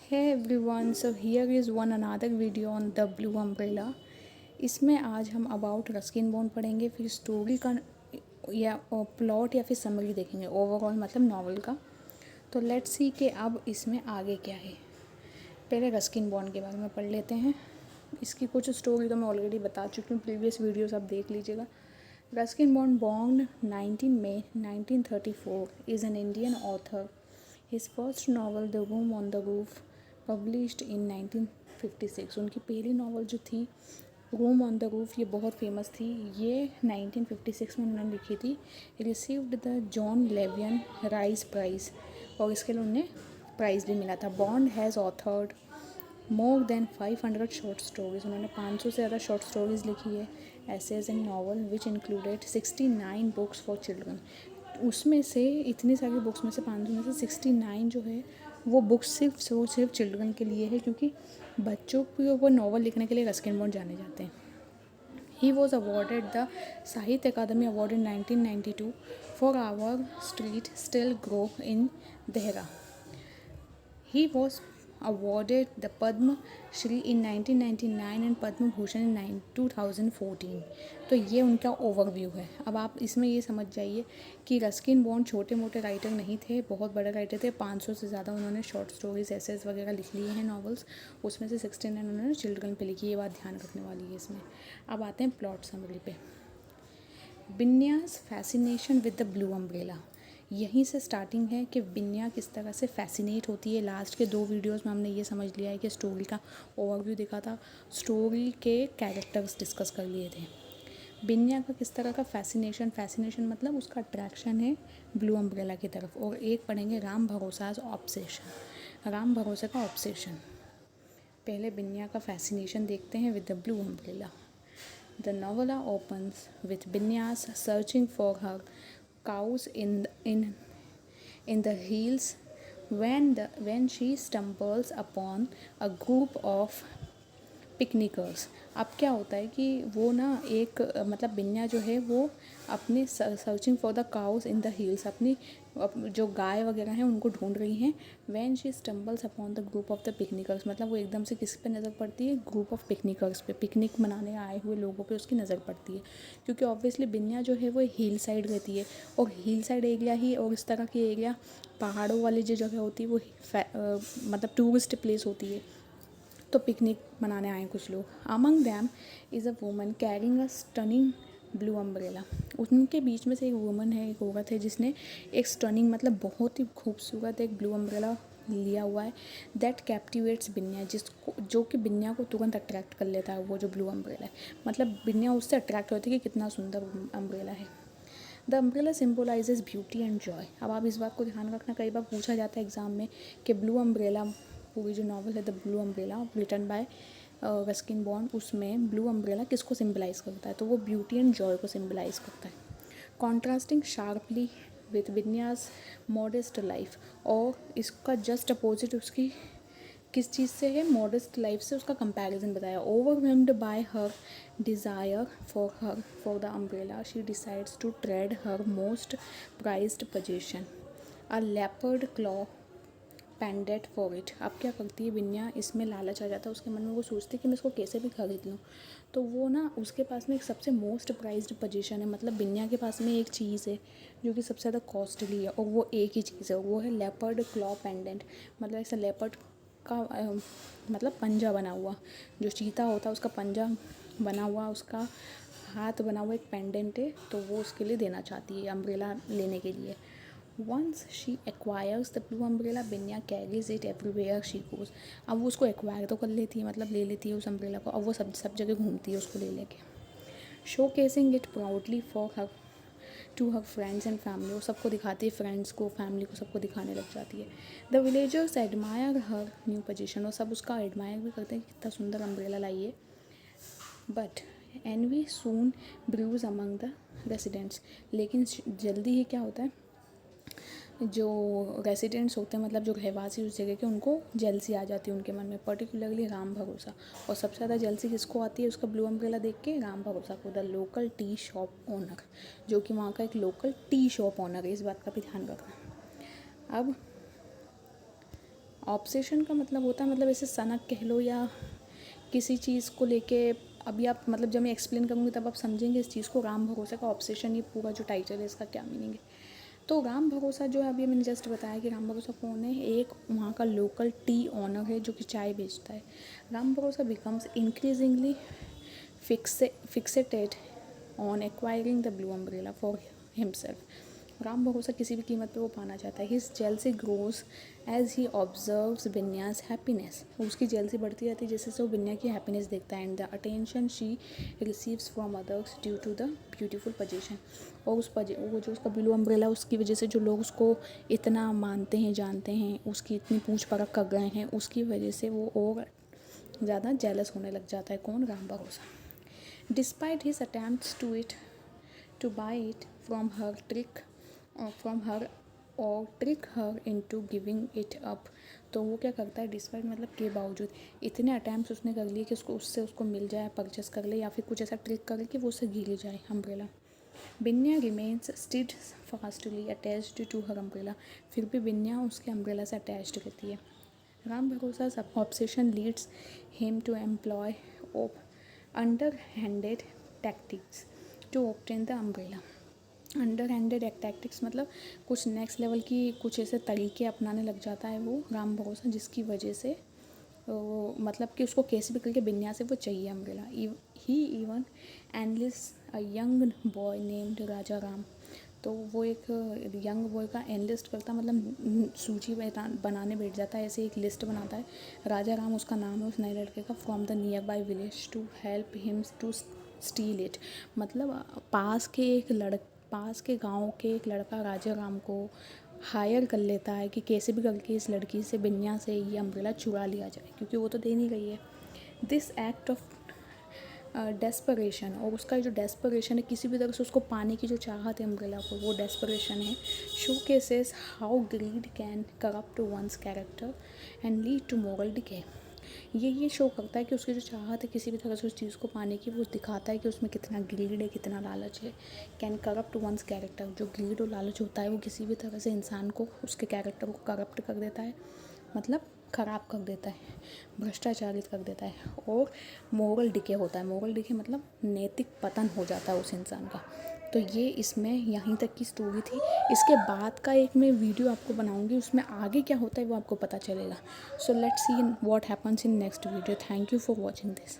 Hey everyone, so here is one another video on the Blue Umbrella। इसमें आज हम about Ruskin bond पढ़ेंगे, फिर स्टोरी का या प्लॉट या फिर समरी देखेंगे ओवरऑल मतलब नॉवल का। तो लेट्स सी कि अब इसमें आगे क्या है। पहले रस्किन बॉन्ड के बारे में पढ़ लेते हैं। इसकी कुछ स्टोरी तो मैं ऑलरेडी बता चुकी हूँ, प्रीवियस वीडियोस आप देख लीजिएगा। Ruskin bond born 19 May 1934 is an Indian author। His first novel The Room on the Roof published in 1956। उनकी पहली नावल जो थी रूम ऑन द रूफ, ये बहुत फेमस थी। ये 1956 में उन्होंने लिखी थी। Received the John Llewellyn Rhys prize, और इसके लिए उन्हें प्राइज़ भी मिला था। Bond has authored more than 500 short stories. उन्होंने 500 से ज़्यादा शॉर्ट स्टोरीज़ लिखी है। Essays and novels which included 69 books for children. उसमें से इतनी सारी बुक्स में से 500 में से 69 जो है वो बुक्स सिर्फ चिल्ड्रन के लिए है, क्योंकि बच्चों को वो नावल लिखने के लिए रस्किन बॉन्ड जाने जाते हैं। He was awarded the Sahitya Akademi award in 1992 for our trees still grow in Dehra. He was awarded the Padma Shri in 1999 and Padma Bhushan in 2014। तो ये उनका ओवरव्यू है। अब आप इसमें ये समझ जाइए कि रस्किन बॉन्ड छोटे मोटे राइटर नहीं थे, बहुत बड़े राइटर थे। 500 से ज़्यादा उन्होंने शॉर्ट स्टोरीज एसेज वगैरह लिख लिए हैं नॉवेल्स, उसमें से 69 उन्होंने चिल्ड्रन पे लिखी। ये बात ध्यान रखने वाली है इसमें। अब आते हैं प्लॉट समरी पे। Binya's fascination with the blue umbrella. यहीं से स्टार्टिंग है कि बिन्या किस तरह से फैसिनेट होती है। लास्ट के 2 वीडियोस में हमने ये समझ लिया है कि स्टोरी का ओवरव्यू देखा था, स्टोरी के कैरेक्टर्स डिस्कस कर लिए थे। बिन्या का किस तरह का फैसिनेशन मतलब उसका अट्रैक्शन है ब्लू अम्ब्रेला की तरफ। और एक पढ़ेंगे राम भरोसा ऑब्सेशन, राम भरोसे का ऑब्सेशन। पहले बिन्या का फैसिनेशन देखते हैं with the blue umbrella. The novella opens with Binyas searching for her cows in the hills when she stumbles upon a group of पिकनिकर्स। अब क्या होता है कि वो ना एक मतलब बिन्या जो है वो अपने searching for the cows in the hills, अपनी जो गाय वगैरह हैं उनको ढूंढ रही हैं। When she stumbles upon the group of the picnickers, मतलब वो एकदम से किस पे नज़र पड़ती है, ग्रुप ऑफ पिकनिकर्स पे, पिकनिक मनाने आए हुए लोगों पे उसकी नज़र पड़ती है। क्योंकि ऑब्वियसली बिन्या जो है वो हिल साइड रहती है, और हिल साइड एरिया ही और इस तरह की एरिया पहाड़ों वाली जो जगह होती है वो मतलब टूरिस्ट प्लेस होती है। तो पिकनिक मनाने आए कुछ लोग। Among them is a woman carrying a stunning blue umbrella. उनके बीच में से एक वूमन है, एक औरत है जिसने एक स्टनिंग मतलब बहुत ही खूबसूरत एक ब्लू अम्ब्रेला लिया हुआ है। दैट कैप्टिवेट्स बिन्या, जिसको जो कि बिन्या को तुरंत अट्रैक्ट कर लेता है। वो जो ब्लू अम्ब्रेला है मतलब बिन्या उससे अट्रैक्ट होती है कि कितना सुंदर अम्ब्रेला है। The umbrella symbolises beauty and Joy. अब आप इस बात को ध्यान रखना, कई बार पूछा जाता है एग्जाम में कि ब्लू अम्ब्रेला, पूरी जो नावल है the blue umbrella written by Ruskin Bond, उसमें ब्लू अम्ब्रेला किसको सिम्बलाइज़ करता है, तो वो ब्यूटी एंड जॉय को सिम्बलाइज़ करता है। Contrasting sharply with Binya's modest life, और इसका जस्ट अपोजिट उसकी किस चीज़ से है, मॉडेस्ट लाइफ से उसका कंपैरिजन बताया। Overwhelmed by her desire for the umbrella she decides to trade her most prized possession a leopard claw pendant for it. अब क्या करती है बिन्या, इसमें लालच आ जाता है उसके मन में, वो सोचती है कि मैं इसको कैसे भी खरीद लूँ। तो वो ना उसके पास में एक सबसे मोस्ट प्राइज्ड पोजीशन है, मतलब बिन्या के पास में एक चीज़ है जो कि सबसे ज़्यादा कॉस्टली है, और वो एक ही चीज़ है, वो है लेपर्ड क्लॉ पेंडेंट। मतलब ऐसा लेपर्ड का मतलब पंजा बना हुआ, जो चीता होता है उसका पंजा बना हुआ, उसका हाथ बना हुआ एक पेंडेंट है, तो वो उसके लिए देना चाहती है अम्ब्रेला लेने के लिए। Once she acquires the blue umbrella, बिन्या carries it everywhere she goes। अब वो उसको एक्वायर तो कर लेती है, मतलब ले लेती है उस अम्ब्रेला को, अब वो सब जगह घूमती है उसको ले लेके। Showcasing it proudly for her to her friends and family, वो सबको दिखाती है, फ्रेंड्स को, फैमिली को, सबको दिखाने लग जाती है। The villagers admire her new position, और सब उसका एडमायर भी करते हैं कि कितना सुंदर अम्ब्रेला लाई है। But envy soon brews among the residents, लेकिन जल्दी ही क्या होता है, जो रेसिडेंट्स होते हैं मतलब जो रहवासी उस जगह के, उनको जेलसी आ जाती है उनके मन में, पर्टिकुलरली राम भरोसा। और सबसे ज़्यादा जेलसी किसको आती है उसका ब्लू अम्ब्रेला देख के, राम भरोसा को, the local tea shop owner, जो कि वहाँ का एक लोकल टी शॉप ओनर है। इस बात का भी ध्यान रखना। अब ऑब्सेशन का मतलब होता है, मतलब ऐसे सनक कह लो या किसी चीज़ को लेके। अभी आप मतलब जब मैं एक्सप्लेन करूँगी तब आप समझेंगे इस चीज़ को। राम भरोसा का ऑब्सेशन, ये पूरा जो टाइटल है इसका क्या मीनिंग है। तो राम भरोसा जो है, अभी मैंने जस्ट बताया कि राम भरोसा कौन है, एक वहाँ का लोकल टी ऑनर है जो कि चाय बेचता है। राम भरोसा becomes increasingly fixated on acquiring the blue umbrella for himself. Ram भरोसा किसी भी कीमत पे वो पाना चाहता है. His jealousy grows as he observes Binya's happiness. उसकी जेलसी बढ़ती जाती है जैसे से वो बिन्या की हैप्पीनेस देखता है. And the attention she receives from others due to the beautiful possession. और वो जो उसका ब्लू अम्ब्रेला, उसकी वजह से जो लोग उसको इतना मानते हैं, जानते हैं, उसकी इतनी पूछ परख कर गए हैं, उसकी वजह से वो और ज़्यादा जेलस होने लग जाता है. कौन? राम भरोसा. Despite his attempts to buy it from her or trick her into giving it up. तो वो क्या करता है, डिस्पाइट मतलब के बावजूद, इतने अटैम्प्ट उसने कर लिए कि उसको मिल जाए, परचेस कर ले, या फिर कुछ ऐसा ट्रिक करे कि वो उससे गिर जाए umbrella. Binya remains steadfastly attached to her umbrella. फिर भी बिन्या उसके अम्ब्रेला से अटैच्ड रहती है. Ram Bharosa obsession leads him to employ underhanded tactics to obtain the umbrella. Underhanded tactics मतलब कुछ नेक्स्ट लेवल की कुछ ऐसे तरीके अपनाने लग जाता है वो राम भरोसा, जिसकी वजह से मतलब कि उसको कैसे भी करके बिन्या से वो चाहिए umbrella. He even enlists a young boy named Raja Ram. तो वो एक यंग बॉय का एनलिस्ट करता, मतलब सूची बनाने बैठ जाता है, ऐसे एक लिस्ट बनाता है. राजा राम उसका नाम है उस नए लड़के का. From the nearby village to help him to steal it. मतलब पास के गांव के एक लड़का राजा राम को हायर कर लेता है कि कैसे भी करके इस लड़की से, बिन्या से, ये अम्ब्रेला चुरा लिया जाए, क्योंकि वो तो दे नहीं रही है. दिस एक्ट ऑफ डेस्परेशन, और उसका जो डेस्परेशन है, किसी भी तरह से उसको पाने की जो चाहत है अम्ब्रेला को, वो डेस्परेशन है. Showcases how greed can corrupt one's character and lead to moral decay. ये शो करता है कि उसकी जो चाहत है किसी भी तरह से उस चीज़ को पाने की, वो दिखाता है कि उसमें कितना ग्रीड है, कितना लालच है. कैन करप्ट वंस कैरेक्टर, जो ग्रीड और लालच होता है वो किसी भी तरह से इंसान को, उसके कैरेक्टर को करप्ट कर देता है, मतलब ख़राब कर देता है, भ्रष्टाचारित कर देता है. और मोरल डिके होता है. मोरल डिके मतलब नैतिक पतन हो जाता है उस इंसान का. तो ये इसमें यहीं तक की स्टोरी थी. इसके बाद का एक मैं वीडियो आपको बनाऊंगी, उसमें आगे क्या होता है वो आपको पता चलेगा. So let's see what happens in next video. Thank you for watching this.